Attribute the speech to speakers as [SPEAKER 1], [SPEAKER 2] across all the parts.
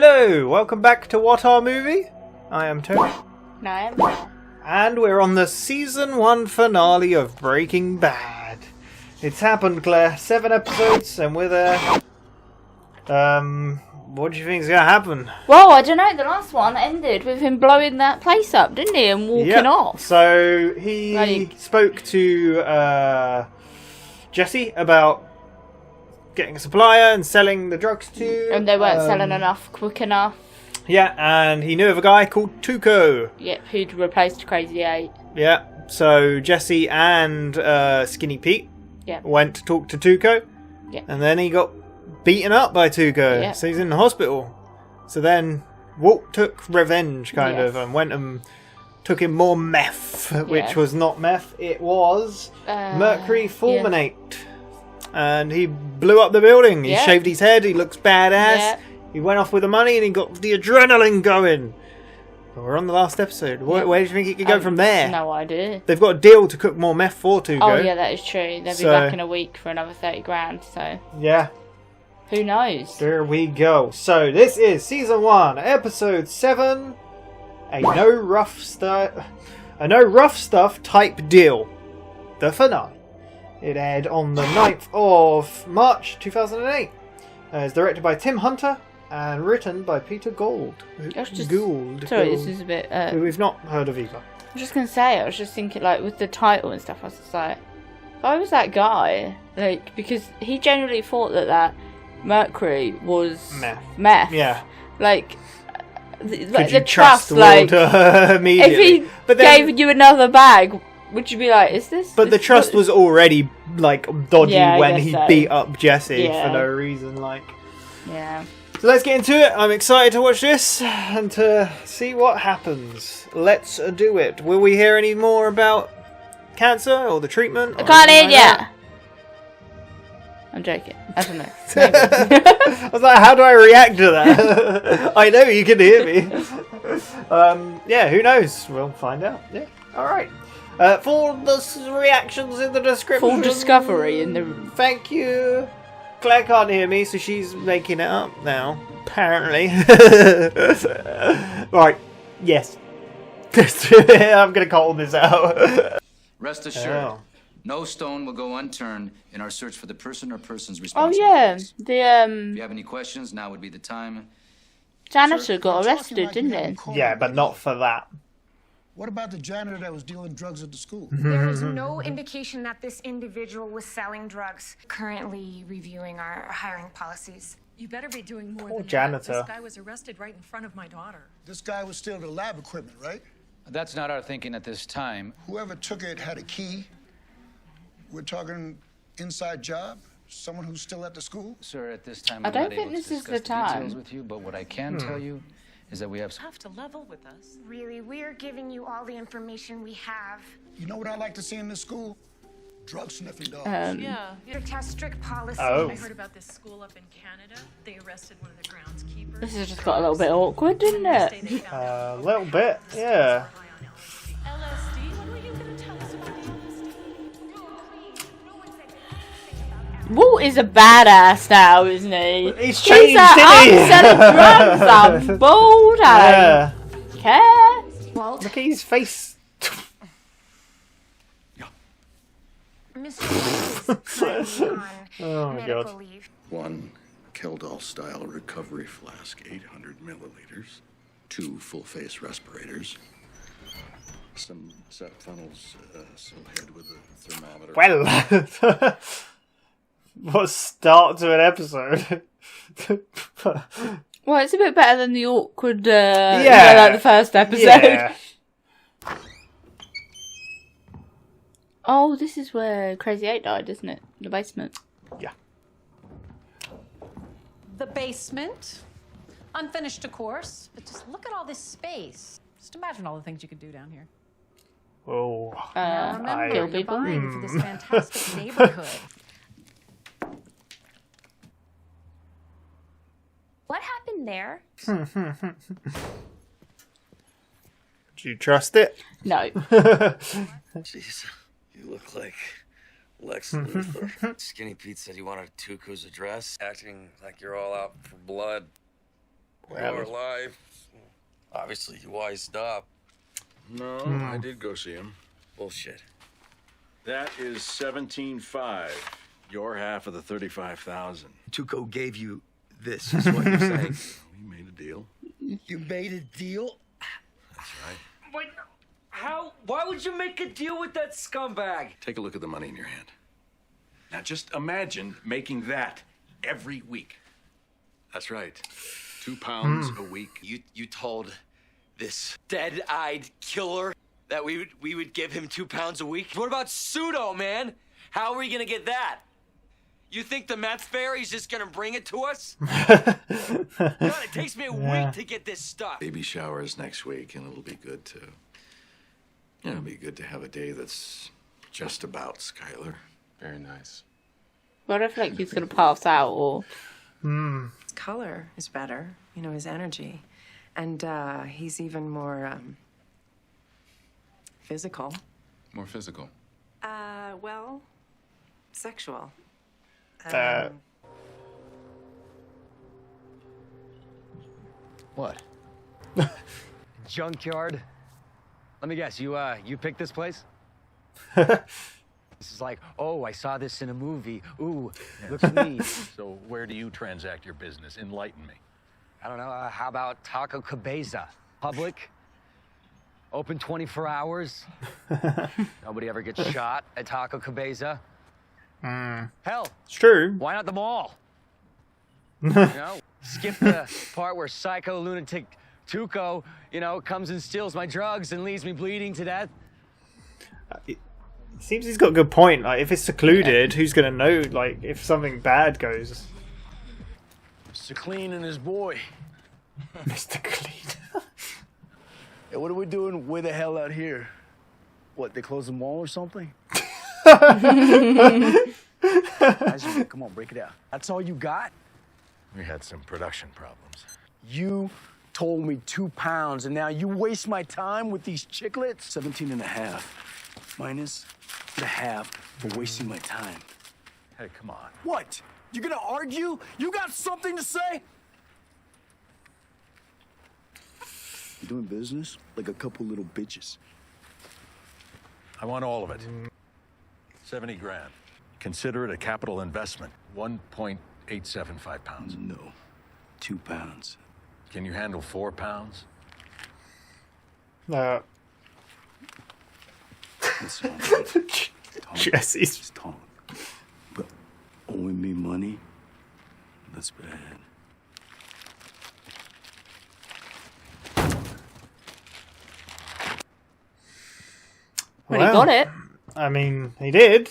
[SPEAKER 1] Hello, welcome back to WhatAreMovie. I am Tony.
[SPEAKER 2] No, I am not.
[SPEAKER 1] And we're on the Season 1 finale of Breaking Bad. It's happened, Claire. 7 episodes, and we're there. What do you think is going to happen?
[SPEAKER 2] Well, I don't know. The last one ended with him blowing that place up, didn't he? And walking off.
[SPEAKER 1] So he spoke to Jesse about getting a supplier and selling the drugs to.
[SPEAKER 2] And they weren't selling enough quick enough.
[SPEAKER 1] Yeah, and he knew of a guy called Tuco.
[SPEAKER 2] Yep, who'd replaced Crazy 8.
[SPEAKER 1] Yeah, so Jesse and Skinny Pete went to talk to Tuco.
[SPEAKER 2] Yeah.
[SPEAKER 1] And then he got beaten up by Tuco.
[SPEAKER 2] Yeah.
[SPEAKER 1] So he's in the hospital. So then Walt took revenge, kind of, and went and took him more meth, which was not meth. It was mercury fulminate. Yeah. And he blew up the building. He shaved his head. He looks badass. Yeah. He went off with the money and he got the adrenaline going. But we're on the last episode. Where do you think it could go from there?
[SPEAKER 2] No idea.
[SPEAKER 1] They've got a deal to cook more meth for Tuco.
[SPEAKER 2] Oh, yeah, that is true. They'll be back in a week for another 30 grand, so...
[SPEAKER 1] Yeah.
[SPEAKER 2] Who knows?
[SPEAKER 1] There we go. So, this is Season 1, Episode 7. A no rough stuff type deal. The finale. It aired on the 9th of March 2008. It's directed by Tim Hunter and written by Peter Gould. Gould.
[SPEAKER 2] Sorry, this is a bit...
[SPEAKER 1] who we've not heard of either.
[SPEAKER 2] I was just going to say, I was just thinking, like, with the title and stuff, I was just like, if I was that guy, like, because he generally thought that mercury was meth.
[SPEAKER 1] Yeah.
[SPEAKER 2] Like,
[SPEAKER 1] Could
[SPEAKER 2] the trust, like,
[SPEAKER 1] immediately.
[SPEAKER 2] If he gave you another bag, would you be like, is this...
[SPEAKER 1] But the trust was already, like, dodgy when he beat up Jesse for no reason, like...
[SPEAKER 2] Yeah.
[SPEAKER 1] So let's get into it. I'm excited to watch this and to see what happens. Let's do it. Will we hear any more about cancer or the treatment?
[SPEAKER 2] I can't hear you. I'm joking. I don't know.
[SPEAKER 1] I was like, how do I react to that? I know you can hear me. Yeah, who knows? We'll find out. Yeah. All right. For the reactions in the description.
[SPEAKER 2] Full discovery in the...
[SPEAKER 1] Thank you. Claire can't hear me, so she's making it up now. Apparently. Right. Yes. I'm going to call this out.
[SPEAKER 3] Rest assured, no stone will go unturned in our search for the person or persons
[SPEAKER 2] Oh,
[SPEAKER 3] responsible.
[SPEAKER 2] yeah.
[SPEAKER 3] If you have any questions, now would be the time.
[SPEAKER 2] Janitor got arrested, didn't he?
[SPEAKER 1] Yeah, but not for that.
[SPEAKER 4] What about the janitor that was dealing drugs at the school?
[SPEAKER 5] There is no indication that this individual was selling drugs. Currently reviewing our hiring policies.
[SPEAKER 6] You better be doing more than
[SPEAKER 1] janitor.
[SPEAKER 6] that. This guy was arrested right in front of my daughter.
[SPEAKER 4] This guy was stealing the lab equipment, right?
[SPEAKER 3] That's not our thinking at this time.
[SPEAKER 4] Whoever took it had a key. We're talking inside job? Someone who's still at the school?
[SPEAKER 3] Sir, at this time,
[SPEAKER 2] I
[SPEAKER 3] I'm
[SPEAKER 2] don't
[SPEAKER 3] not
[SPEAKER 2] think
[SPEAKER 3] able to
[SPEAKER 2] this is
[SPEAKER 3] discuss
[SPEAKER 2] the time.
[SPEAKER 3] details with you, but what I can tell you is that we have...
[SPEAKER 6] You have to level with us.
[SPEAKER 5] Really, we're giving you all the information we have.
[SPEAKER 4] You know what I like to see in this school? Drug sniffing dogs.
[SPEAKER 6] Yeah.
[SPEAKER 5] Strict has strict policy.
[SPEAKER 1] Oh.
[SPEAKER 6] I heard about this school up in Canada. They arrested one of the groundskeepers.
[SPEAKER 2] This has just got a little bit awkward, didn't it?
[SPEAKER 1] A little bit, yeah.
[SPEAKER 6] LSD? What were you going to tell us about the LSD?
[SPEAKER 2] Walt is a badass now, isn't he?
[SPEAKER 1] He's changed,
[SPEAKER 2] like,
[SPEAKER 1] isn't he?
[SPEAKER 2] I'm selling drugs, I'm bold, I don't care.
[SPEAKER 5] Walt,
[SPEAKER 1] Look at his face.
[SPEAKER 5] Mr. Walt is currently on medical
[SPEAKER 1] God.
[SPEAKER 5] leave.
[SPEAKER 7] 1 Keldal-style recovery flask, 800 milliliters. 2 full-face respirators. Some set funnels, sealed head with a thermometer.
[SPEAKER 1] Well, what a start to an episode.
[SPEAKER 2] Well, it's a bit better than the awkward, like the first episode.
[SPEAKER 1] Yeah.
[SPEAKER 2] Oh, this is where Crazy 8 died, isn't it? The basement.
[SPEAKER 1] Yeah.
[SPEAKER 8] The basement. Unfinished, of course. But just look at all this space. Just imagine all the things you could do down here.
[SPEAKER 1] Oh.
[SPEAKER 8] Now remember,
[SPEAKER 2] kill
[SPEAKER 8] you're
[SPEAKER 2] people.
[SPEAKER 8] buying for this fantastic neighborhood.
[SPEAKER 5] What happened there?
[SPEAKER 1] Do you trust it?
[SPEAKER 2] No.
[SPEAKER 9] Jeez, you look like Lex Luthor. Skinny Pete said you wanted Tuco's address, acting like you're all out for blood. You're alive. Obviously, you wised up.
[SPEAKER 7] No, I did go see him.
[SPEAKER 9] Bullshit.
[SPEAKER 7] That is 17.5. Your half of the 35,000.
[SPEAKER 9] Tuco gave you this, is what you're saying.
[SPEAKER 7] We made a deal.
[SPEAKER 9] You made a deal?
[SPEAKER 7] That's right.
[SPEAKER 10] Wait, how? Why would you make a deal with that scumbag?
[SPEAKER 7] Take a look at the money in your hand. Now just imagine making that every week. That's right. £2 a week.
[SPEAKER 9] You told this dead-eyed killer that we would give him £2 a week? What about Pseudo, man? How are we gonna get that? You think the meth fairy's just gonna bring it to us? God, it takes me a week to get this stuff.
[SPEAKER 7] Baby showers next week, and it'll be good to... it'll be good to have a day that's just about Skylar.
[SPEAKER 11] Very nice.
[SPEAKER 2] What if, like, he's gonna pass out or...
[SPEAKER 12] His color is better, you know, his energy. And he's even more physical.
[SPEAKER 11] More physical.
[SPEAKER 12] Well, sexual.
[SPEAKER 10] What? Junkyard? Let me guess, you picked this place? This is like, oh, I saw this in a movie. Ooh, look at me.
[SPEAKER 7] So where do you transact your business? Enlighten me.
[SPEAKER 10] I don't know, how about Taco Cabeza? Public? Open 24 hours? Nobody ever gets shot at Taco Cabeza? Hell,
[SPEAKER 1] It's true.
[SPEAKER 10] why not the mall? You know, skip the part where psycho lunatic Tuco, you know, comes and steals my drugs and leaves me bleeding to death.
[SPEAKER 1] It seems he's got a good point. Like, if it's secluded, who's gonna know? Like, if something bad goes.
[SPEAKER 9] Mr. Clean and his boy.
[SPEAKER 1] Mr. Clean.
[SPEAKER 9] Hey, what are we doing way the hell out here? What, they closed the mall or something? Come on, break it out. That's all you got?
[SPEAKER 7] We had some production problems.
[SPEAKER 9] You told me £2, and now you waste my time with these chiclets? 17 and a half. Minus the half for wasting my time.
[SPEAKER 7] Hey, come on.
[SPEAKER 9] What? You gonna argue? You got something to say? You doing business like a couple little bitches.
[SPEAKER 7] I want all of it. 70 grand. Consider it a capital investment. 1.875 pounds.
[SPEAKER 9] No. £2.
[SPEAKER 7] Can you handle 4 pounds?
[SPEAKER 9] Listen,
[SPEAKER 1] Jesse's.
[SPEAKER 9] just talk. But owing me money, that's bad.
[SPEAKER 2] Well, he got it.
[SPEAKER 1] I mean, he did.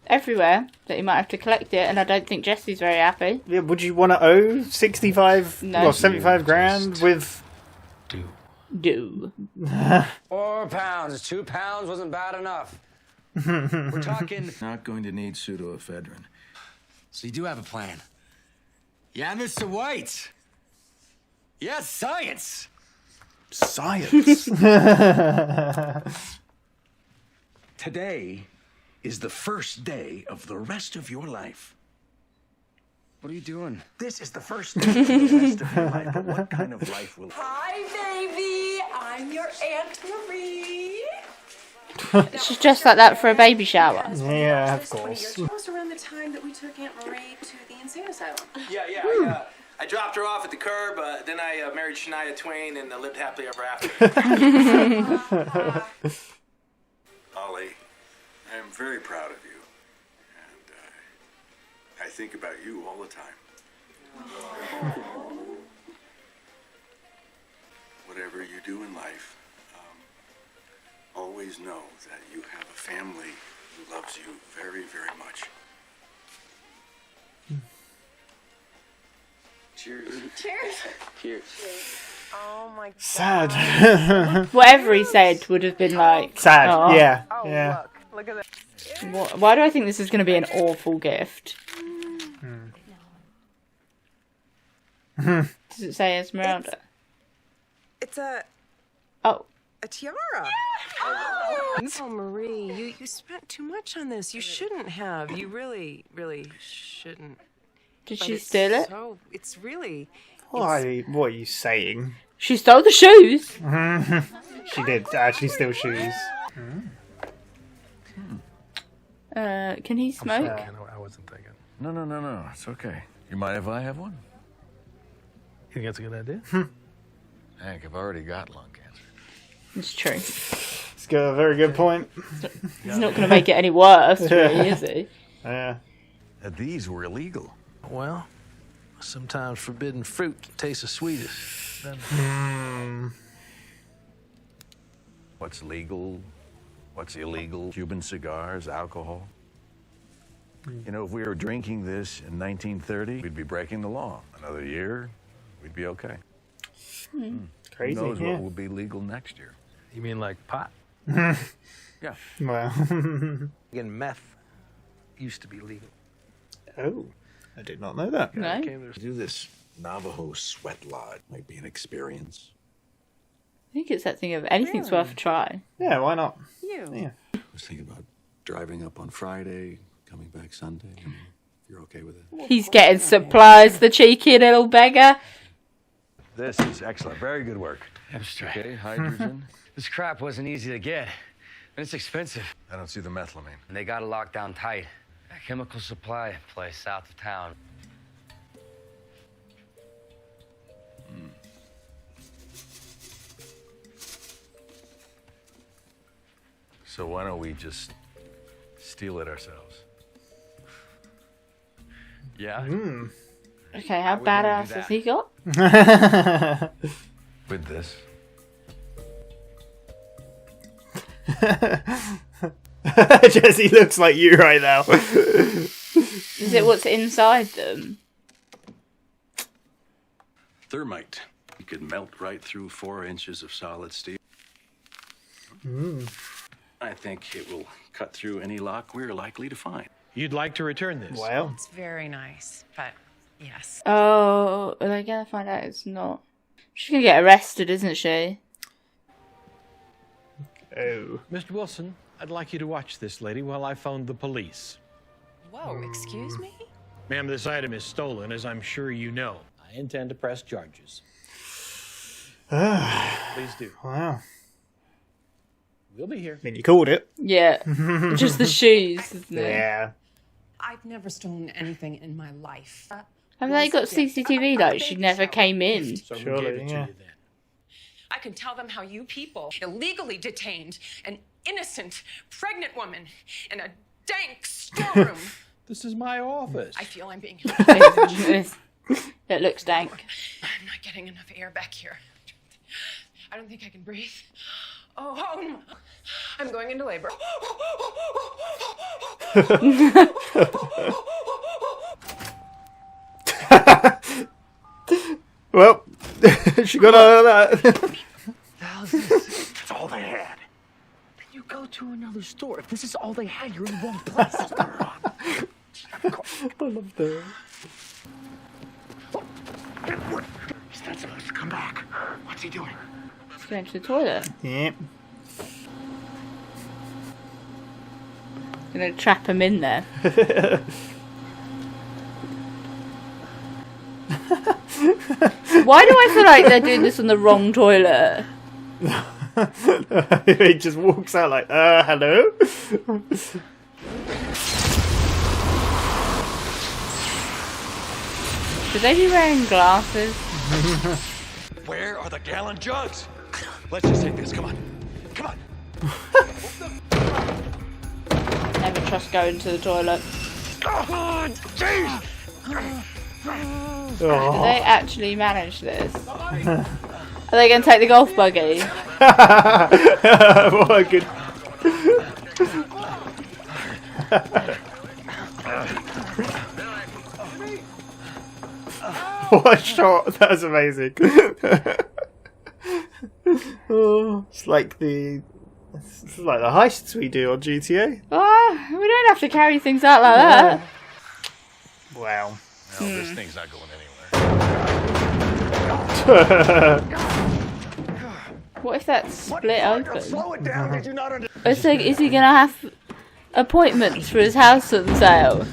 [SPEAKER 2] Everywhere. That he might have to collect it, and I don't think Jesse's very happy.
[SPEAKER 1] Yeah, would you want to owe 65,
[SPEAKER 2] No.
[SPEAKER 1] well, 75 grand with...
[SPEAKER 2] Do.
[SPEAKER 10] 4 pounds, £2 wasn't bad enough. We're talking.
[SPEAKER 7] Not going to need pseudoephedrine.
[SPEAKER 10] So you do have a plan. Yeah, Mr. White. Yeah, science.
[SPEAKER 1] Science.
[SPEAKER 13] Today is the first day of the rest of your life.
[SPEAKER 10] What are you doing?
[SPEAKER 13] This is the first day of the rest of your life. But what kind of life will...
[SPEAKER 14] Hi, baby. I'm your Aunt Marie.
[SPEAKER 2] She's dressed like that for a baby shower.
[SPEAKER 1] Yeah, of course.
[SPEAKER 14] It was around the time that we took Aunt Marie to the insane asylum.
[SPEAKER 15] Yeah. I dropped her off at the curb, then I married Shania Twain and lived happily ever after.
[SPEAKER 7] Ollie, I am very proud of you. And I think about you all the time. Whatever you do in life, always know that you have a family who loves you very, very much.
[SPEAKER 13] Cheers.
[SPEAKER 14] Cheers.
[SPEAKER 13] Cheers.
[SPEAKER 14] Oh my God.
[SPEAKER 1] Sad.
[SPEAKER 2] Whatever he said would have been like...
[SPEAKER 1] Sad,
[SPEAKER 2] oh.
[SPEAKER 1] yeah.
[SPEAKER 14] Oh,
[SPEAKER 1] yeah.
[SPEAKER 14] look at that.
[SPEAKER 2] Why do I think this is going to be an awful gift? Does it say Esmeralda?
[SPEAKER 14] It's a tiara. Oh, Marie, you spent too much on this. You shouldn't have. You really, really shouldn't.
[SPEAKER 2] Did
[SPEAKER 14] But
[SPEAKER 2] she
[SPEAKER 14] it's
[SPEAKER 2] steal it?
[SPEAKER 14] It's really
[SPEAKER 1] Why? What are you saying?
[SPEAKER 2] She stole the shoes.
[SPEAKER 1] She did actually steal shoes.
[SPEAKER 2] Can he smoke?
[SPEAKER 16] I wasn't thinking.
[SPEAKER 13] No. It's okay. You mind if I have one?
[SPEAKER 16] You think that's a good idea?
[SPEAKER 13] Hank, I've already got lung cancer.
[SPEAKER 2] It's true.
[SPEAKER 1] It's got a very good point.
[SPEAKER 2] He's not going to make it any worse, really, is he?
[SPEAKER 1] Yeah.
[SPEAKER 13] These were illegal.
[SPEAKER 16] Well, sometimes forbidden fruit tastes the sweetest.
[SPEAKER 13] What's legal? What's illegal? Cuban cigars, alcohol. You know, if we were drinking this in 1930, we'd be breaking the law. Another year, we'd be okay.
[SPEAKER 1] Crazy.
[SPEAKER 13] Who knows what will be legal next year?
[SPEAKER 16] You mean like pot?
[SPEAKER 13] Yeah.
[SPEAKER 1] Well.
[SPEAKER 16] Again, meth used to be legal.
[SPEAKER 1] Oh, I did not know that.
[SPEAKER 2] No.
[SPEAKER 13] Do this Navajo sweat lodge might be an experience.
[SPEAKER 2] I think it's that thing of anything's worth a try.
[SPEAKER 1] Yeah, why not?
[SPEAKER 2] Yeah.
[SPEAKER 7] I was thinking about driving up on Friday, coming back Sunday. If you're okay with it.
[SPEAKER 2] He's getting supplies, the cheeky little beggar.
[SPEAKER 13] This is excellent. Very good work.
[SPEAKER 10] Abstract.
[SPEAKER 13] Okay, hydrogen.
[SPEAKER 10] This crap wasn't easy to get. And it's expensive.
[SPEAKER 13] I don't see the methylamine.
[SPEAKER 10] And they got it locked down tight. A chemical supply place south of town.
[SPEAKER 13] So why don't we just steal it ourselves? Yeah?
[SPEAKER 2] Okay, how badass has he got?
[SPEAKER 13] With this.
[SPEAKER 1] Jesse looks like you right now.
[SPEAKER 2] Is it what's inside them?
[SPEAKER 7] Thermite. You could melt right through 4 inches of solid steel. I think it will cut through any lock we're likely to find.
[SPEAKER 16] You'd like to return this?
[SPEAKER 1] Well.
[SPEAKER 12] It's very nice, but yes.
[SPEAKER 2] Oh, are they going to find out it's not? She's going to get arrested, isn't she?
[SPEAKER 1] Oh.
[SPEAKER 16] Mr. Wilson, I'd like you to watch this lady while I phone the police.
[SPEAKER 12] Whoa, excuse me?
[SPEAKER 16] Ma'am, this item is stolen, as I'm sure you know. I intend to press charges. Please do.
[SPEAKER 1] Wow.
[SPEAKER 16] We'll be here.
[SPEAKER 1] I mean, you called it.
[SPEAKER 2] Yeah. Just the shoes, isn't it?
[SPEAKER 1] Yeah.
[SPEAKER 8] I've never stolen anything in my life.
[SPEAKER 2] Have they got CCTV though? She never came in.
[SPEAKER 16] So
[SPEAKER 1] Surely,
[SPEAKER 16] we gave it to
[SPEAKER 1] yeah.
[SPEAKER 16] you then.
[SPEAKER 14] I can tell them how you people illegally detained an innocent pregnant woman in a dank storeroom.
[SPEAKER 16] This is my office.
[SPEAKER 14] I feel I'm being
[SPEAKER 2] It looks dank.
[SPEAKER 14] I'm not getting enough air back here. I don't think I can breathe. Oh, no. I'm going into labor.
[SPEAKER 1] Well, she got out of that.
[SPEAKER 13] That's all they had.
[SPEAKER 10] Then you go to another store. If this is all they had, you're in the wrong place.
[SPEAKER 1] I love that.
[SPEAKER 13] He's not supposed to come back. What's he doing?
[SPEAKER 2] He's going to the toilet.
[SPEAKER 1] Yep.
[SPEAKER 2] Gonna trap him in there. Why do I feel like they're doing this on the wrong toilet?
[SPEAKER 1] He just walks out like, hello?
[SPEAKER 2] Should they be wearing glasses?
[SPEAKER 13] Where are the gallon jugs? Let's just take this. Come on. Come on.
[SPEAKER 2] Never trust going to the toilet.
[SPEAKER 13] Oh, jeez!
[SPEAKER 2] Do they actually manage this? Are they going to take the golf buggy?
[SPEAKER 1] What a good... What a shot! That was amazing. Oh, it's like the heists we do on GTA.
[SPEAKER 2] Oh, we don't have to carry things out like that.
[SPEAKER 1] Wow.
[SPEAKER 13] No, this thing's not going anywhere.
[SPEAKER 2] What if that's split open?
[SPEAKER 13] Slow it down. Did you not understand?
[SPEAKER 2] It's like, is he going to have appointments for his house at the sale?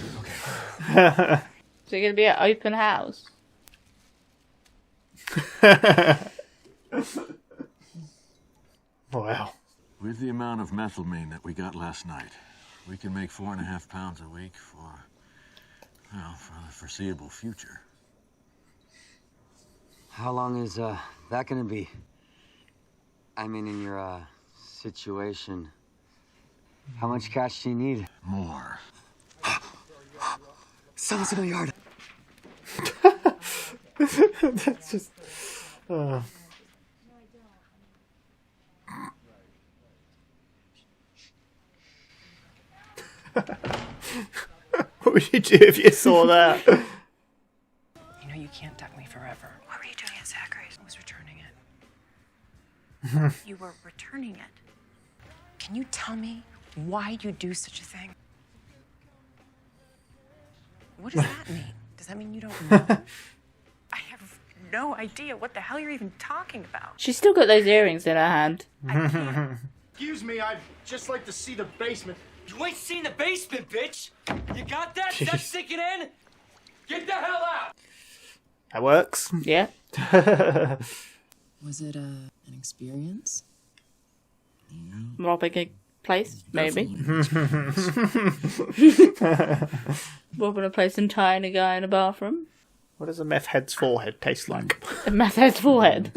[SPEAKER 2] Is it going to be an open house?
[SPEAKER 1] Wow.
[SPEAKER 7] With the amount of methylamine that we got last night, we can make 4.5 pounds a week for the foreseeable future.
[SPEAKER 10] How long is that gonna be? I mean, in your situation, how much cash do you need?
[SPEAKER 7] More.
[SPEAKER 10] Someone's in the yard.
[SPEAKER 1] That's just. What would you do if you saw that?
[SPEAKER 14] You know you can't duck me forever.
[SPEAKER 6] What were you doing at Zachary's?
[SPEAKER 14] I was returning it.
[SPEAKER 6] You were returning it.
[SPEAKER 14] Can you tell me why you do such a thing? What does that mean? Does that mean you don't know?
[SPEAKER 6] I have no idea what the hell you're even talking about.
[SPEAKER 2] She's still got those earrings in her hand.
[SPEAKER 17] Excuse me, I'd just like to see the basement.
[SPEAKER 9] You ain't seen the basement, bitch! You got that? Is that sinking in? Get the hell out!
[SPEAKER 1] That works.
[SPEAKER 2] Yeah.
[SPEAKER 18] Was it an experience?
[SPEAKER 2] Robbing a place, maybe. Robbing a place and tying a guy in a bathroom.
[SPEAKER 1] What does a meth head's forehead taste like?
[SPEAKER 2] A meth head's forehead.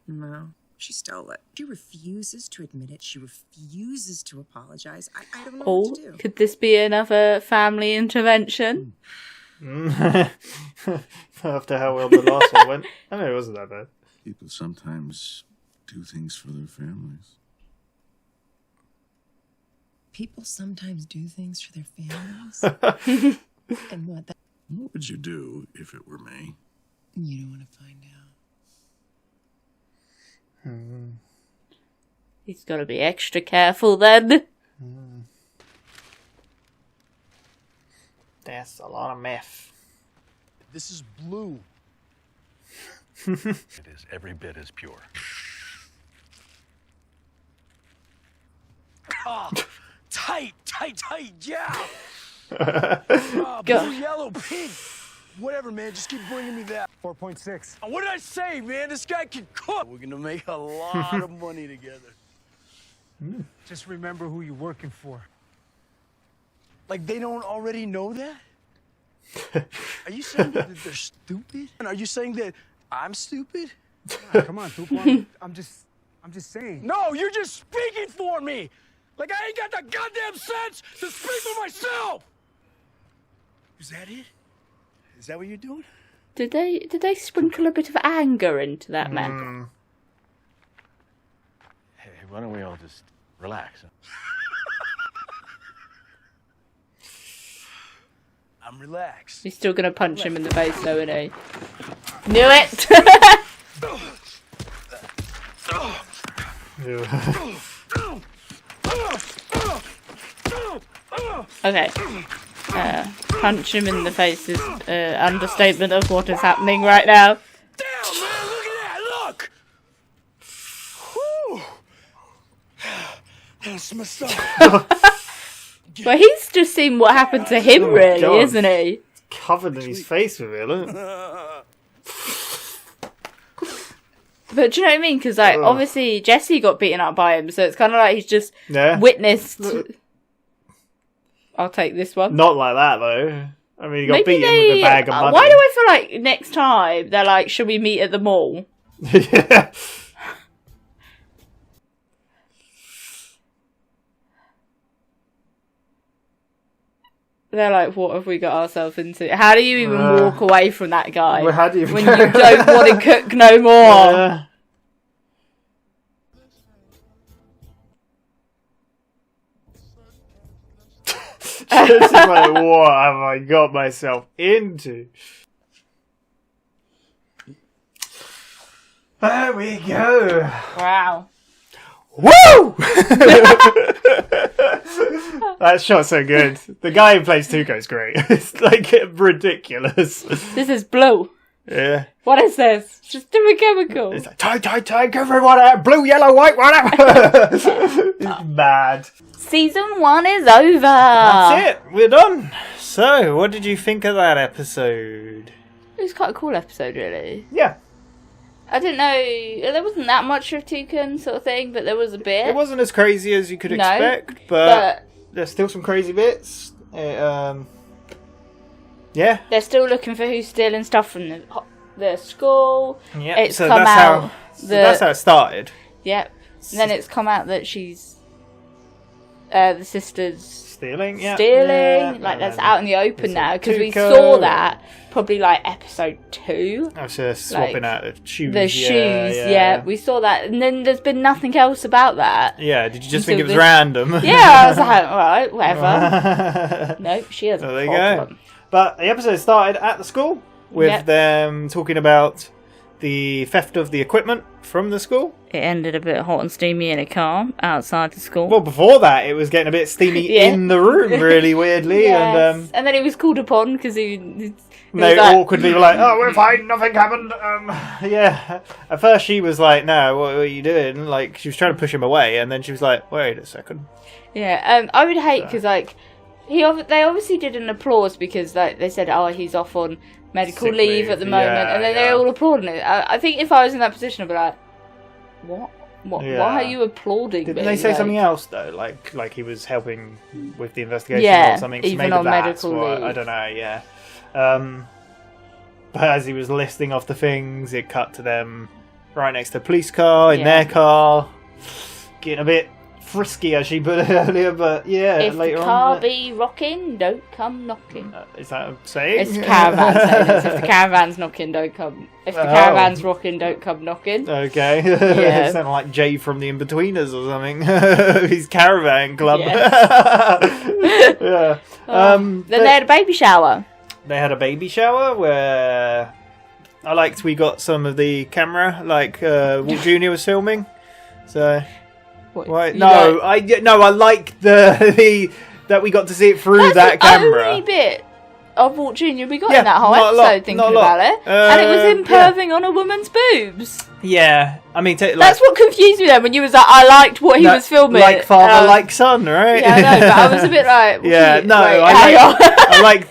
[SPEAKER 18] No. She stole it. She refuses to admit it. She refuses to apologize. I don't know what to do.
[SPEAKER 2] Could this be another family intervention?
[SPEAKER 1] After how well the last one went. I mean, it wasn't that bad.
[SPEAKER 7] People sometimes do things for their families.
[SPEAKER 18] People sometimes do things for their families. And what?
[SPEAKER 7] What would you do if it were me?
[SPEAKER 18] You don't want to find out.
[SPEAKER 2] He's got to be extra careful then.
[SPEAKER 1] That's a lot of meth.
[SPEAKER 17] This is blue.
[SPEAKER 13] It is every bit as pure.
[SPEAKER 17] Oh, tight, yeah.
[SPEAKER 2] Go.
[SPEAKER 17] Blue, yellow, pink. Whatever, man, just keep bringing me that. 4.6. What did I say, man? This guy can cook. We're gonna make a lot of money together. Just remember who you're working for. Like, they don't already know that? Are you saying that they're stupid? And are you saying that I'm stupid?
[SPEAKER 19] Come on, Tupo. I'm just saying.
[SPEAKER 17] No, you're just speaking for me. Like, I ain't got the goddamn sense to speak for myself. Is that it? Is that what you're doing?
[SPEAKER 2] Did they sprinkle a bit of anger into that man?
[SPEAKER 13] Hey, why don't we all just relax?
[SPEAKER 17] I'm relaxed.
[SPEAKER 2] He's still gonna punch him in the face though, isn't he? Knew it! Okay. Punch him in the face is understatement of what is happening right now.
[SPEAKER 17] Damn, man, look at that, look! Whew. That's my stuff.
[SPEAKER 2] But he's just seen what happened to him, really,
[SPEAKER 1] God.
[SPEAKER 2] isn't he?
[SPEAKER 1] Covered in his face with it, look.
[SPEAKER 2] But do you know what I mean? Because, like, obviously Jesse got beaten up by him, so it's kind of like he's just witnessed... I'll take this one.
[SPEAKER 1] Not like that, though. I mean, he got beaten with a bag of money.
[SPEAKER 2] Why do I feel like next time they're like, should we meet at the mall?
[SPEAKER 1] Yeah.
[SPEAKER 2] They're like, what have we got ourselves into? How do you even walk away from that guy
[SPEAKER 1] Well, how do you
[SPEAKER 2] when you don't want to cook no more?
[SPEAKER 1] Just like, what have I got myself into? There we go.
[SPEAKER 2] Wow.
[SPEAKER 1] Woo! That shot's so good. The guy who plays Tuco's great. It's like ridiculous.
[SPEAKER 2] This is blue.
[SPEAKER 1] Yeah.
[SPEAKER 2] What is this? Just do a chemical.
[SPEAKER 1] It's like, tie, everyone, blue, yellow, white, whatever. It's mad.
[SPEAKER 2] Season 1 is over.
[SPEAKER 1] That's it. We're done. So, what did you think of that episode?
[SPEAKER 2] It was quite a cool episode, really.
[SPEAKER 1] Yeah.
[SPEAKER 2] I didn't know... There wasn't that much of Toucan sort of thing, but there was a bit.
[SPEAKER 1] It wasn't as crazy as you could expect, but there's still some crazy bits. Yeah.
[SPEAKER 2] They're still looking for who's stealing stuff from the school.
[SPEAKER 1] Yeah.
[SPEAKER 2] It's
[SPEAKER 1] so
[SPEAKER 2] come
[SPEAKER 1] that's
[SPEAKER 2] out...
[SPEAKER 1] that's how it started.
[SPEAKER 2] Yep. And then it's come out that she's... the sister's...
[SPEAKER 1] Stealing, yeah.
[SPEAKER 2] Like, that's out in the open now, because we saw that probably, like, episode 2.
[SPEAKER 1] I was just swapping out the shoes.
[SPEAKER 2] The shoes, yeah. We saw that, and then there's been nothing else about that.
[SPEAKER 1] Yeah, did you just think it was random?
[SPEAKER 2] Yeah, I was like, alright, whatever. Nope, she has a problem.
[SPEAKER 1] There you go. But the episode started at the school, with them talking about the theft of the equipment from the school.
[SPEAKER 2] It ended a bit hot and steamy in a car outside the school.
[SPEAKER 1] Well, before that, it was getting a bit steamy in the room, really weirdly.
[SPEAKER 2] Yes. And then he was called upon because he
[SPEAKER 1] they awkwardly were like, "Oh, we're fine, nothing happened." Yeah. At first, she was like, "No, what are you doing?" Like, she was trying to push him away, and then she was like, "Wait a second."
[SPEAKER 2] Yeah. I would hate because they obviously did an applause because like they said, "Oh, he's off on medical leave at the moment," and then they're all applauding it. I think if I was in that position, I'd be like, "What?
[SPEAKER 1] Yeah.
[SPEAKER 2] Why are you applauding?"
[SPEAKER 1] Didn't they say something else though? Like he was helping with the investigation or something? So
[SPEAKER 2] even
[SPEAKER 1] maybe
[SPEAKER 2] on
[SPEAKER 1] that's
[SPEAKER 2] medical leave.
[SPEAKER 1] I don't know. Yeah. But as he was listing off the things, it cut to them right next to a police car in their car, getting a bit frisky, as she put it earlier. But yeah,
[SPEAKER 2] if
[SPEAKER 1] later
[SPEAKER 2] the car
[SPEAKER 1] on,
[SPEAKER 2] be rocking, don't come knocking.
[SPEAKER 1] Is that a saying?
[SPEAKER 2] It's caravan saying this. If the caravan's knocking, don't come. If the caravan's rocking, don't come knocking.
[SPEAKER 1] Okay.
[SPEAKER 2] Yeah.
[SPEAKER 1] It sounded like Jay from the Inbetweeners or something. His caravan club.
[SPEAKER 2] Yes.
[SPEAKER 1] Yeah.
[SPEAKER 2] Then they had a baby shower.
[SPEAKER 1] They had a baby shower where I liked we got some of the camera, like Walt Jr. was filming. So I like the that we got to see it through that camera.
[SPEAKER 2] That's the only bit of Walt Jr. we got in that whole episode, thinking about it. And it was him perving on a woman's boobs.
[SPEAKER 1] Yeah, I mean...
[SPEAKER 2] that's what confused me then, when you was like, I liked what he was filming.
[SPEAKER 1] Like father, like son, right?
[SPEAKER 2] Yeah, I know, but I was a bit like...
[SPEAKER 1] I like...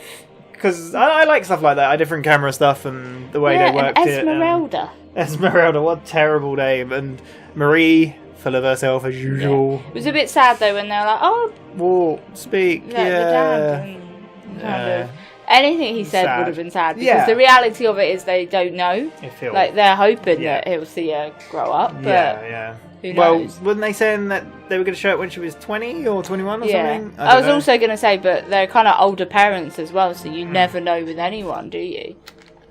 [SPEAKER 1] Because I like stuff like that, different camera stuff and the way they worked it.
[SPEAKER 2] Esmeralda.
[SPEAKER 1] Esmeralda, what a terrible name. And Marie, full of herself as usual.
[SPEAKER 2] Yeah. It was a bit sad though when they were like, "Oh,
[SPEAKER 1] Walt, speak."
[SPEAKER 2] The dad kind of anything he said would have been sad because the reality of it is they don't know. Like they're hoping that he'll see her grow up. But who knows?
[SPEAKER 1] Wasn't they saying that they were going to show it when she was 20 or 21 or something?
[SPEAKER 2] I was also going to say, but they're kind of older parents as well, so you never know with anyone, do you?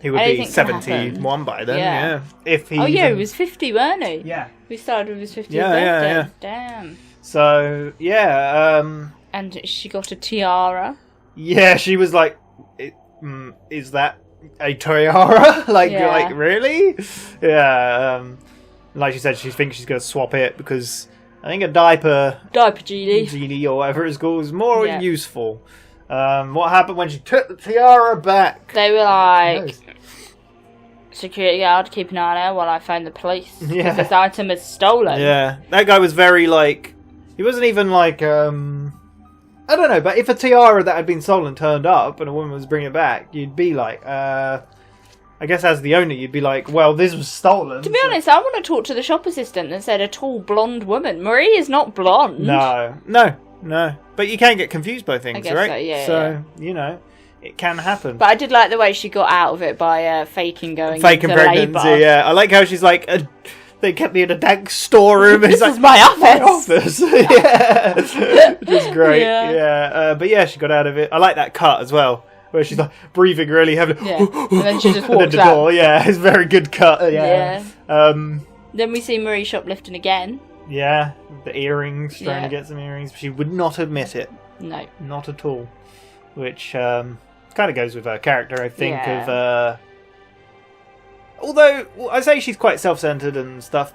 [SPEAKER 1] He would be 71 by then, yeah. If he
[SPEAKER 2] he was 50, weren't he?
[SPEAKER 1] Yeah.
[SPEAKER 2] We started with his 50th birthday.
[SPEAKER 1] Yeah.
[SPEAKER 2] Damn.
[SPEAKER 1] So,
[SPEAKER 2] and she got a tiara.
[SPEAKER 1] Yeah, she was like, is that a tiara? like, really? Yeah, like she said, she thinks she's going to swap it because I think a diaper genie or whatever it's called is more useful. What happened when she took the tiara back?
[SPEAKER 2] They were like, security guard, keep an eye on her while I phone the police. Because this item is stolen.
[SPEAKER 1] Yeah, that guy was very like, he wasn't even like, I don't know, but if a tiara that had been stolen turned up and a woman was bringing it back, you'd be like, I guess as the owner, you'd be like, well, this was stolen.
[SPEAKER 2] To be honest, I want to talk to the shop assistant that said a tall blonde woman. Marie is not blonde.
[SPEAKER 1] No. But you can get confused by things, right?
[SPEAKER 2] So, yeah.
[SPEAKER 1] So, you know, it can happen.
[SPEAKER 2] But I did like the way she got out of it by faking
[SPEAKER 1] pregnancy,
[SPEAKER 2] labour.
[SPEAKER 1] Yeah. I like how she's like, they kept me in a dank storeroom.
[SPEAKER 2] This is my
[SPEAKER 1] office. Yeah. Which is great. Yeah. But yeah, she got out of it. I like that cut as well, where she's like breathing really heavily.
[SPEAKER 2] Yeah. And then she just walks
[SPEAKER 1] and then the door, it's a very good cut. Yeah.
[SPEAKER 2] Then we see Marie shoplifting again.
[SPEAKER 1] Yeah, the earrings, trying to get some earrings. She would not admit it.
[SPEAKER 2] No.
[SPEAKER 1] Not at all. Which kind of goes with her character, I think, although I say she's quite self-centered and stuff,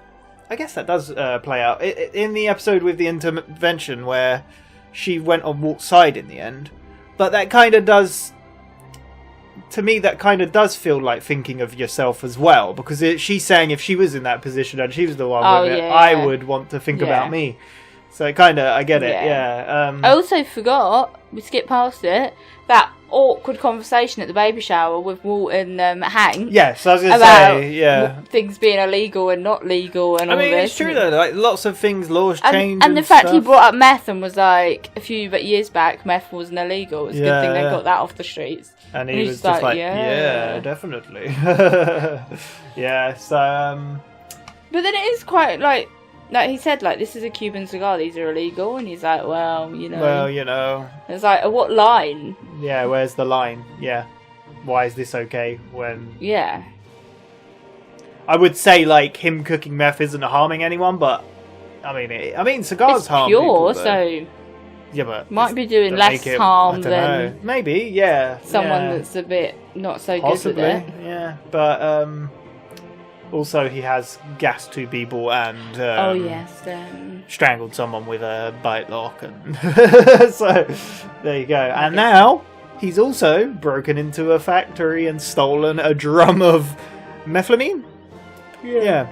[SPEAKER 1] I guess that does play out. In the episode with the intervention where she went on Walt's side in the end, but that kind of does... To me, that kind of does feel like thinking of yourself as well, because she's saying if she was in that position and she was the one with it, I would want to think about me. So kind of, I get it. Yeah.
[SPEAKER 2] I also forgot, we skipped past it, that awkward conversation at the baby shower with Walt and Hank.
[SPEAKER 1] Yes, I was going to
[SPEAKER 2] about
[SPEAKER 1] say, yeah.
[SPEAKER 2] things being illegal and not legal and all this.
[SPEAKER 1] I mean, it's true though. Like lots of things, laws change,
[SPEAKER 2] and the fact
[SPEAKER 1] stuff.
[SPEAKER 2] he brought up meth and was like, a few years back, meth wasn't illegal. It's a good thing they got that off the streets.
[SPEAKER 1] And he was just like, yeah, definitely. Yeah. So.
[SPEAKER 2] But then it is quite like he said, like, this is a Cuban cigar, these are illegal, and he's like, well, you know.
[SPEAKER 1] Well, you know.
[SPEAKER 2] It's like, what line?
[SPEAKER 1] Yeah, where's the line? Yeah. Why is this okay when...
[SPEAKER 2] Yeah.
[SPEAKER 1] I would say, like, him cooking meth isn't harming anyone, but... I mean, cigars harm people,
[SPEAKER 2] pure, so...
[SPEAKER 1] Yeah, but...
[SPEAKER 2] Might be doing less harm than...
[SPEAKER 1] Know. Maybe, yeah.
[SPEAKER 2] Someone that's a bit not so
[SPEAKER 1] Possibly,
[SPEAKER 2] good with it.
[SPEAKER 1] Yeah. But, also, he has gassed 2 people and strangled someone with a bite lock, and so there you go. And now he's also broken into a factory and stolen a drum of methamphetamine. Yeah,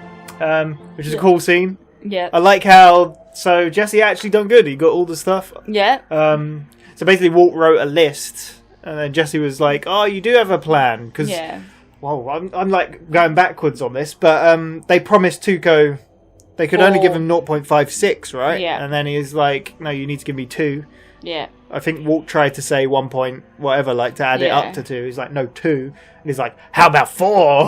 [SPEAKER 1] which is a cool scene.
[SPEAKER 2] Yeah,
[SPEAKER 1] I like how Jesse actually done good. He got all the stuff.
[SPEAKER 2] Yeah.
[SPEAKER 1] So basically, Walt wrote a list, and then Jesse was like, "Oh, you do have a plan?" Because well, I'm like going backwards on this, but they promised Tuco they could only give him 0.56, right?
[SPEAKER 2] Yeah.
[SPEAKER 1] And then he's like, no, you need to give me 2.
[SPEAKER 2] Yeah.
[SPEAKER 1] I think Walt tried to say 1 point whatever, like to add it up to 2. He's like, no, 2. And he's like, how about 4?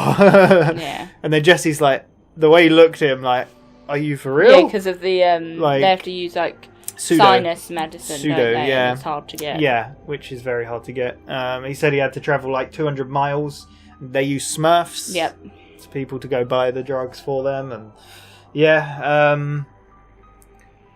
[SPEAKER 2] Yeah.
[SPEAKER 1] And then Jesse's like, the way he looked at him, like, are you for real?
[SPEAKER 2] Yeah, because of the they have to use like sinus medicine. Don't they?
[SPEAKER 1] Yeah.
[SPEAKER 2] And it's hard to get.
[SPEAKER 1] Yeah, which is very hard to get. He said he had to travel like 200 miles. They use Smurfs.
[SPEAKER 2] Yep.
[SPEAKER 1] To people to go buy the drugs for them, and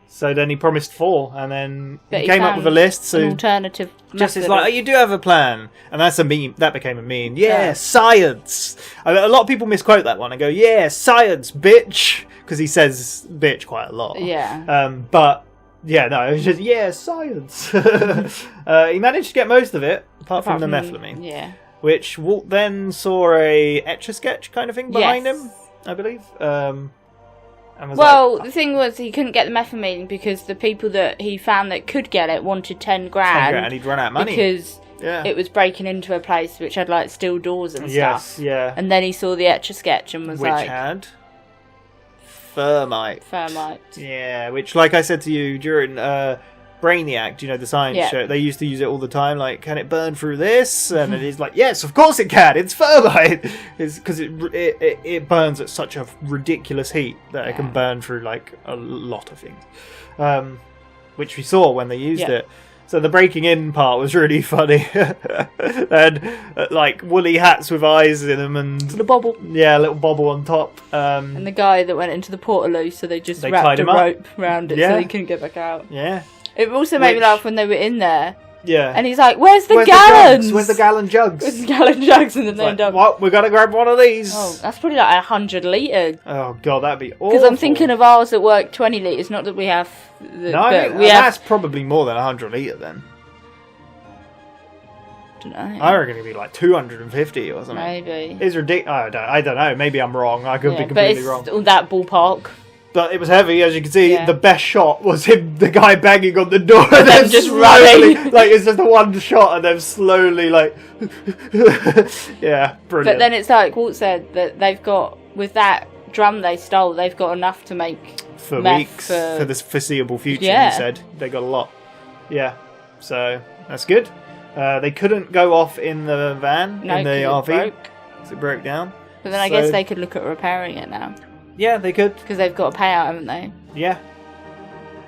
[SPEAKER 1] so then he promised 4, and then he came up with a list. So
[SPEAKER 2] an alternative.
[SPEAKER 1] Jesse's like, oh, you do have a plan, and that's a meme. That became a meme. Yeah, science. A lot of people misquote that one and go, yeah, science, bitch, because he says bitch quite a lot.
[SPEAKER 2] Yeah.
[SPEAKER 1] But yeah, no, it was just science. He managed to get most of it, apart from the methamphetamine.
[SPEAKER 2] Yeah.
[SPEAKER 1] Which Walt then saw a Etch-a-Sketch kind of thing behind him, I believe. And was
[SPEAKER 2] the thing was he couldn't get the methamphetamine because the people that he found that could get it wanted 10 grand.
[SPEAKER 1] And he'd run out of money.
[SPEAKER 2] Because it was breaking into a place which had like steel doors and stuff.
[SPEAKER 1] Yes, yeah.
[SPEAKER 2] And then he saw the Etch-a-Sketch and was
[SPEAKER 1] which
[SPEAKER 2] like...
[SPEAKER 1] had thermite.
[SPEAKER 2] Thermite.
[SPEAKER 1] Yeah, which, like I said to you during... Brainiac, do you know the science show? They used to use it all the time. Like, can it burn through this? And it is like, yes, of course it can. It's thermite. It's because it burns at such a ridiculous heat that it can burn through like a lot of things, which we saw when they used it. So the breaking in part was really funny, and like woolly hats with eyes in them, and
[SPEAKER 2] the bobble.
[SPEAKER 1] Yeah, a little bobble on top.
[SPEAKER 2] And the guy that went into the portaloo, so they just wrapped
[SPEAKER 1] tied
[SPEAKER 2] a
[SPEAKER 1] him up.
[SPEAKER 2] rope around it so he couldn't get back out.
[SPEAKER 1] Yeah.
[SPEAKER 2] It also made me laugh when they were in there.
[SPEAKER 1] Yeah.
[SPEAKER 2] And he's like, where's the gallons?
[SPEAKER 1] Where's the gallon jugs?
[SPEAKER 2] Where's the gallon jugs? And then they end up...
[SPEAKER 1] Well, we got to grab one of these.
[SPEAKER 2] Oh, that's probably like 100 litre.
[SPEAKER 1] Oh, God, that'd be awful.
[SPEAKER 2] Because I'm thinking of ours that work 20 litres, not that we have...
[SPEAKER 1] That's probably more than 100 litre then.
[SPEAKER 2] I don't know.
[SPEAKER 1] I reckon it'd be like 250 or something.
[SPEAKER 2] Maybe.
[SPEAKER 1] It's ridiculous. I don't know. Maybe I'm wrong. I could be completely wrong.
[SPEAKER 2] But it's that ballpark.
[SPEAKER 1] But it was heavy, as you can see. The best shot was him, the guy banging on the door, and
[SPEAKER 2] then just running.
[SPEAKER 1] Like it's just a one shot, and then slowly, like, yeah, brilliant.
[SPEAKER 2] But then it's like Walt said that they've got with that drum they stole, they've got enough to make
[SPEAKER 1] for
[SPEAKER 2] meth
[SPEAKER 1] weeks for this foreseeable future.
[SPEAKER 2] Yeah.
[SPEAKER 1] He said they got a lot. Yeah, so that's good. They couldn't go off in the van in the RV. It broke down.
[SPEAKER 2] But then I guess they could look at repairing it now.
[SPEAKER 1] Yeah, they could.
[SPEAKER 2] Because they've got a payout, haven't they?
[SPEAKER 1] Yeah.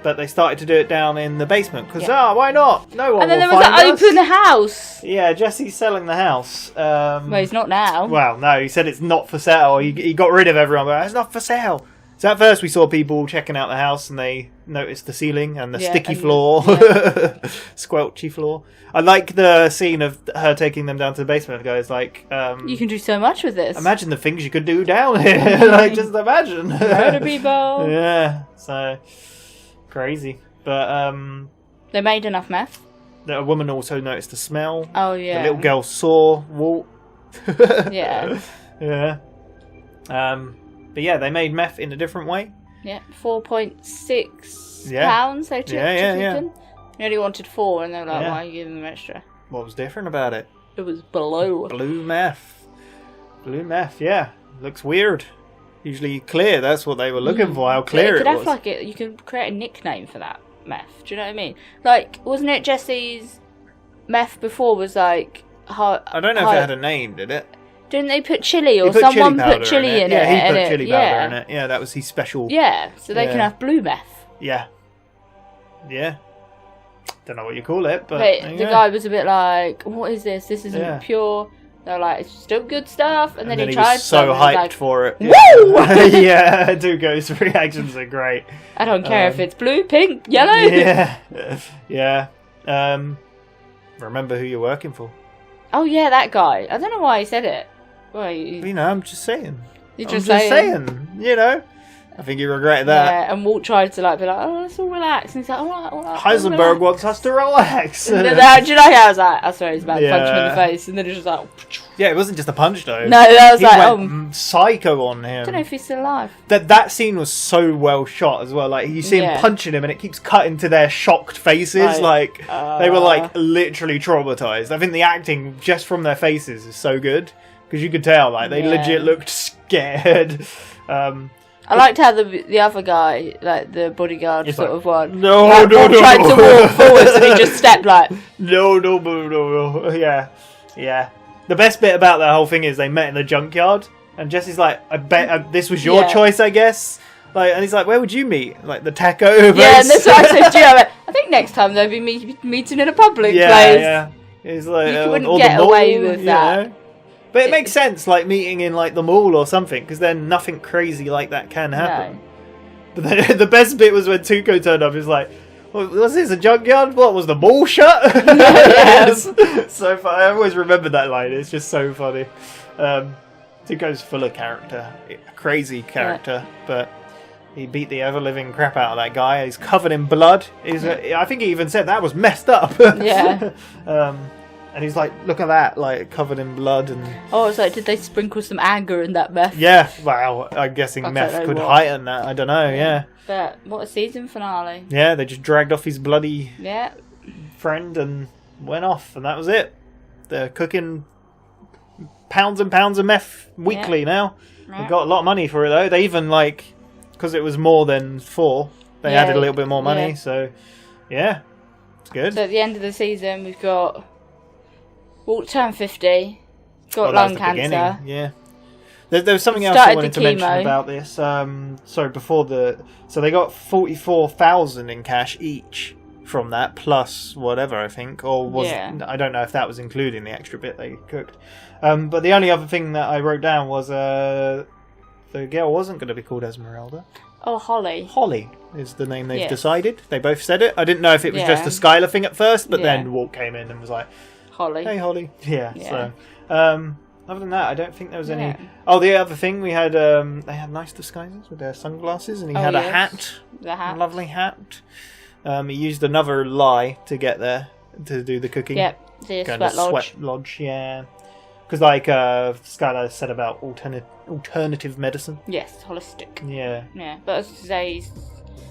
[SPEAKER 1] But they started to do it down in the basement. Because, why not? No one
[SPEAKER 2] And then there
[SPEAKER 1] will
[SPEAKER 2] was
[SPEAKER 1] find
[SPEAKER 2] an
[SPEAKER 1] us.
[SPEAKER 2] open house.
[SPEAKER 1] Yeah, Jesse's selling the house.
[SPEAKER 2] Well, he's not now.
[SPEAKER 1] Well, no, he said it's not for sale. He got rid of everyone. But it's not for sale. So at first we saw people checking out the house and they noticed the ceiling and the sticky floor. Squelchy floor. I like the scene of her taking them down to the basement and goes like...
[SPEAKER 2] you can do so much with this.
[SPEAKER 1] Imagine the things you could do down here. Like, just imagine.
[SPEAKER 2] Murder people.
[SPEAKER 1] Yeah, so... Crazy. But,
[SPEAKER 2] they made enough meth.
[SPEAKER 1] A woman also noticed the smell.
[SPEAKER 2] Oh, yeah.
[SPEAKER 1] The little girl saw Walt.
[SPEAKER 2] Yeah.
[SPEAKER 1] Yeah. But yeah, they made meth in a different way.
[SPEAKER 2] Yeah, 4.6 pounds they took to keep them. They only wanted 4, and they were like, why are you giving them extra?
[SPEAKER 1] What was different about it?
[SPEAKER 2] It was blue.
[SPEAKER 1] Blue meth. Blue meth, yeah. Looks weird. Usually clear, that's what they were looking for, how clear it was.
[SPEAKER 2] You could create a nickname for that meth. Do you know what I mean? Like, wasn't it Jesse's meth before was like...
[SPEAKER 1] I don't know if it had a name, did it?
[SPEAKER 2] Didn't they put chili or someone put chili in it?
[SPEAKER 1] Yeah, he put chili powder in it. Yeah, that was his special...
[SPEAKER 2] Yeah, so they can have blue meth.
[SPEAKER 1] Yeah. Yeah. Don't know what you call it, but...
[SPEAKER 2] the guy was a bit like, what is this? This isn't pure... They're like, it's still good stuff. And then he tried
[SPEAKER 1] was so hyped for it.
[SPEAKER 2] Woo!
[SPEAKER 1] Yeah, Tuco's reactions are great.
[SPEAKER 2] I don't care if it's blue, pink, yellow.
[SPEAKER 1] Yeah. Yeah. Remember who you're working for.
[SPEAKER 2] Oh, yeah, that guy. I don't know why he said it. Well,
[SPEAKER 1] I'm just saying.
[SPEAKER 2] You're just saying.
[SPEAKER 1] You know. I think you regret that.
[SPEAKER 2] Yeah, and Walt tried to be like, oh, let's all relax. And he's like, all right.
[SPEAKER 1] Heisenberg wants us to relax.
[SPEAKER 2] And then, do you know how I was like, oh, sorry, he's about to punch him in the face. And then it's just like...
[SPEAKER 1] Yeah, it wasn't just a punch, though.
[SPEAKER 2] No, that was
[SPEAKER 1] he went psycho on him.
[SPEAKER 2] I don't know if he's still alive.
[SPEAKER 1] That scene was so well shot as well. Like, you see him punching him and it keeps cutting to their shocked faces. They were, literally traumatized. I think the acting, just from their faces, is so good. Because you could tell, they legit looked scared.
[SPEAKER 2] I liked how the other guy, the bodyguard sort of one,
[SPEAKER 1] no,
[SPEAKER 2] tried to walk forwards and he just stepped
[SPEAKER 1] no, yeah. The best bit about that whole thing is they met in the junkyard, and Jesse's like, I bet this was your choice, I guess. And he's like, where would you meet? The taco place?
[SPEAKER 2] Yeah, and that's what I said to you. I think next time they'll be meeting in a public place.
[SPEAKER 1] Yeah. He's like,
[SPEAKER 2] you wouldn't get away with that.
[SPEAKER 1] Know? But it makes sense, meeting in the mall or something, because then nothing crazy like that can happen.
[SPEAKER 2] No.
[SPEAKER 1] But then, the best bit was when Tuco turned up. He's like, was this a junkyard? What was the mall shut? So funny. I always remember that line. It's just so funny. Tuco's full of character, crazy character, but he beat the ever living crap out of that guy. He's covered in blood. I think he even said that was messed up.
[SPEAKER 2] Yeah.
[SPEAKER 1] And he's like, look at that, covered in blood. And
[SPEAKER 2] I was like, did they sprinkle some anger in that meth?
[SPEAKER 1] Yeah, well, I'm guessing meth could heighten that. I don't know, yeah.
[SPEAKER 2] But what a season finale.
[SPEAKER 1] Yeah, they just dragged off his bloody friend and went off, and that was it. They're cooking pounds and pounds of meth weekly now. Right. They got a lot of money for it, though. They even, because it was more than 4, they added a little bit more money, so, yeah, it's good.
[SPEAKER 2] So at the end of the season, we've got... Walt turned 50, got lung cancer.
[SPEAKER 1] Yeah. There was something else I wanted to mention about this. So they got 44,000 in cash each from that, plus whatever, I think, I don't know if that was including the extra bit they cooked. But the only other thing that I wrote down was the girl wasn't going to be called Esmeralda.
[SPEAKER 2] Oh, Holly.
[SPEAKER 1] Holly is the name they've decided. They both said it. I didn't know if it was just a Skylar thing at first, but then Walt came in and was like,
[SPEAKER 2] Holly.
[SPEAKER 1] Hey, Holly. Yeah. So, other than that, I don't think there was any. Oh, the other thing we had, they had nice disguises with their sunglasses, and he had a hat, a lovely hat. He used another lie to get there to do the cooking.
[SPEAKER 2] Yep, the sweat
[SPEAKER 1] lodge. Yeah, because Skylar said about alternative medicine.
[SPEAKER 2] Yes, holistic.
[SPEAKER 1] Yeah.
[SPEAKER 2] Yeah, but as I say, he's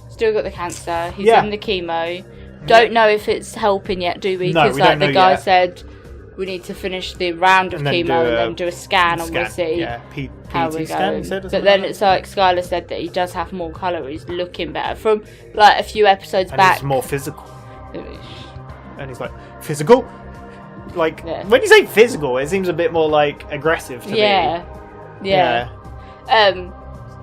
[SPEAKER 2] still got the cancer. He's in the chemo. Don't know if it's helping yet, do we? Because the guy said we need to finish the round of chemo and then do a scan and we'll see how we're going. But then it's Skylar said that he does have more colour. He's looking better from a few episodes back.
[SPEAKER 1] He's more physical. And he's like, physical? When you say physical, it seems a bit more aggressive to me.
[SPEAKER 2] Yeah.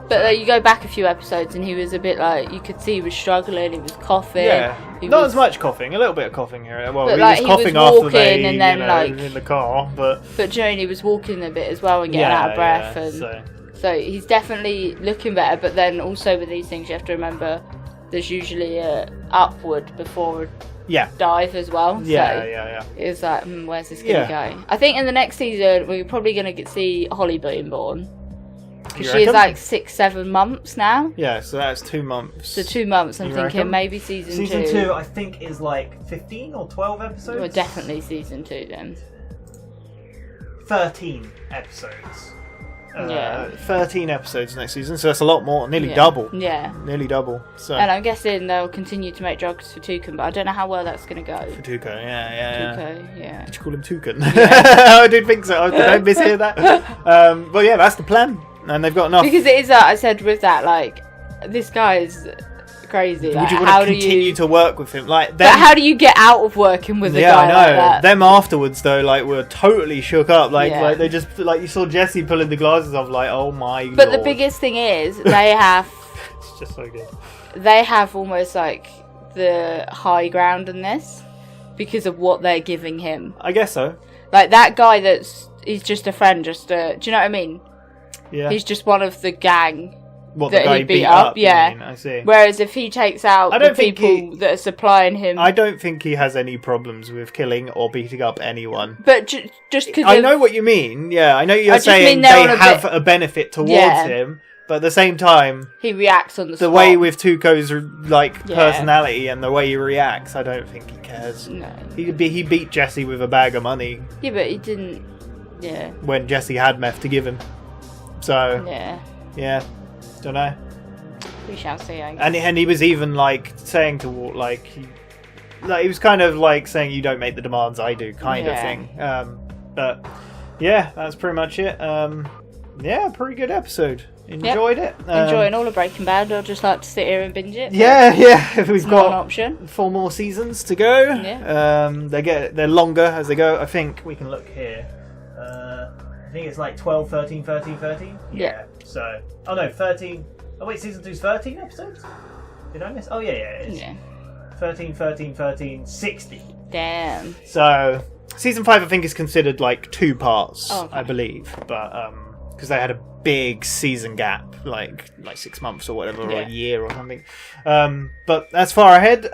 [SPEAKER 2] But you go back a few episodes and he was a bit you could see he was struggling, he was coughing.
[SPEAKER 1] Yeah. Not as much coughing, a little bit of coughing here. Well, he was coughing after they, and then, in the car, but
[SPEAKER 2] Jane, he was walking a bit as well and getting out of breath. And so he's definitely looking better, but then also with these things you have to remember there's usually a upward before a dive as well.
[SPEAKER 1] Yeah.
[SPEAKER 2] It's where's this going to go? I think in the next season we're probably going to see Holly being born. Because she is 6-7 months now.
[SPEAKER 1] Yeah, so that's 2 months.
[SPEAKER 2] So 2 months, I'm thinking maybe season 2.
[SPEAKER 1] Season 2, I think, is 15 or 12 episodes.
[SPEAKER 2] Well, definitely season 2 then.
[SPEAKER 1] 13 episodes. 13 episodes next season, so that's a lot more, nearly double.
[SPEAKER 2] Yeah.
[SPEAKER 1] Nearly double. So.
[SPEAKER 2] And I'm guessing they'll continue to make drugs for Toucan, but I don't know how well that's going to go.
[SPEAKER 1] For Toucan, yeah.
[SPEAKER 2] Toucan, yeah.
[SPEAKER 1] Did you call him Toucan? I did think so. Did I mishear that? But yeah, that's the plan. And they've got enough.
[SPEAKER 2] Because it is that, I said with that, like, this guy is crazy.
[SPEAKER 1] Would
[SPEAKER 2] like,
[SPEAKER 1] you want to continue to work with him? Like, them,
[SPEAKER 2] but how do you get out of working with a guy
[SPEAKER 1] I know.
[SPEAKER 2] like that?
[SPEAKER 1] Them afterwards, though, like, were totally shook up. Like,
[SPEAKER 2] Yeah.
[SPEAKER 1] like they just, like, you saw Jesse pulling the glasses off, like, oh my god.
[SPEAKER 2] But the biggest thing is, they have...
[SPEAKER 1] It's just so good.
[SPEAKER 2] They have almost, like, the high ground in this because of what they're giving him.
[SPEAKER 1] I guess so.
[SPEAKER 2] Like, that guy he's just a friend, do you know what I mean?
[SPEAKER 1] Yeah.
[SPEAKER 2] He's just one of the gang.
[SPEAKER 1] What,
[SPEAKER 2] that
[SPEAKER 1] the guy
[SPEAKER 2] he
[SPEAKER 1] beat up?
[SPEAKER 2] Yeah.
[SPEAKER 1] You mean? I see.
[SPEAKER 2] Whereas if he takes out the people that are supplying him...
[SPEAKER 1] I don't think he has any problems with killing or beating up anyone.
[SPEAKER 2] But just because...
[SPEAKER 1] I know what you mean. Yeah, I know you're saying they have a benefit towards him, but at the same time...
[SPEAKER 2] He reacts on the spot.
[SPEAKER 1] The way with Tuco's, like, personality and the way he reacts, I don't think he cares.
[SPEAKER 2] No.
[SPEAKER 1] He beat Jesse with a bag of money.
[SPEAKER 2] Yeah, but he didn't... Yeah.
[SPEAKER 1] When Jesse had meth to give him. So...
[SPEAKER 2] Yeah.
[SPEAKER 1] Yeah. Don't know.
[SPEAKER 2] We shall see, I guess.
[SPEAKER 1] And he was even like saying to Walt, like he was kind of like saying, "You don't make the demands, I do," kind of thing. But yeah, that's pretty much it. Yeah, pretty good episode. Enjoyed it.
[SPEAKER 2] Enjoying all of Breaking Bad. I'd just like to sit here and binge it.
[SPEAKER 1] Yeah. We've got
[SPEAKER 2] an option.
[SPEAKER 1] 4 more seasons to go.
[SPEAKER 2] Yeah.
[SPEAKER 1] They're longer as they go. I think we can look here. I think it's like 12, 13, 13, 13.
[SPEAKER 2] Yeah.
[SPEAKER 1] So, oh no, 13. Oh wait, season 2's 13 episodes? Did I miss? Oh yeah, it is.
[SPEAKER 2] Yeah.
[SPEAKER 1] 13, 13, 13, 60.
[SPEAKER 2] Damn.
[SPEAKER 1] So, season 5 I think is considered like 2 parts,
[SPEAKER 2] okay.
[SPEAKER 1] I believe. But, because they had a big season gap, like 6 months or whatever, or a year or something. But that's far ahead.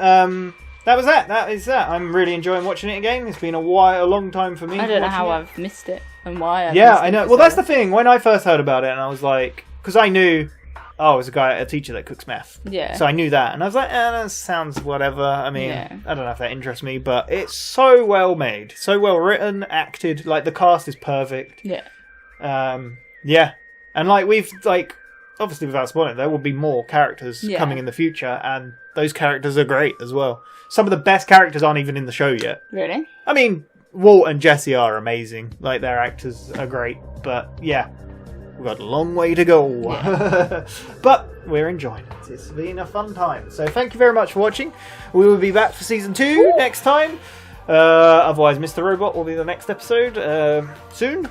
[SPEAKER 1] That was that. That is that. I'm really enjoying watching it again. It's been a long time for me.
[SPEAKER 2] I don't know how I've missed it and why.
[SPEAKER 1] I know. Well, that's the thing. When I first heard about it, and I was like, because I knew, it was a teacher that cooks meth.
[SPEAKER 2] Yeah.
[SPEAKER 1] So I knew that, and I was like, that sounds whatever. I mean, I don't know if that interests me, but it's so well made, so well written, acted. Like the cast is perfect.
[SPEAKER 2] Yeah.
[SPEAKER 1] Yeah, and like we've like. Obviously, without spoiling, there will be more characters coming in the future, and those characters are great as well. Some of the best characters aren't even in the show yet.
[SPEAKER 2] Really?
[SPEAKER 1] I mean, Walt and Jesse are amazing. Like, their actors are great. But, yeah, we've got a long way to go. Yeah. But we're enjoying it. It's been a fun time. So thank you very much for watching. We will be back for Season 2 next time. Otherwise, Mr. Robot will be the next episode soon.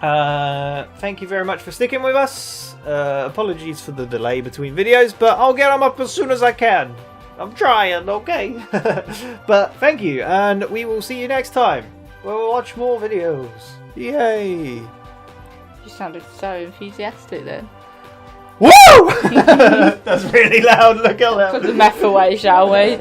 [SPEAKER 1] Thank you very much for sticking with us. Apologies for the delay between videos, but I'll get them up as soon as I can. I'm trying, okay? But thank you, and we will see you next time. We'll watch more videos. Yay!
[SPEAKER 2] You sounded so enthusiastic then.
[SPEAKER 1] Woo! That's really loud, look at that.
[SPEAKER 2] Put the meth away, shall we?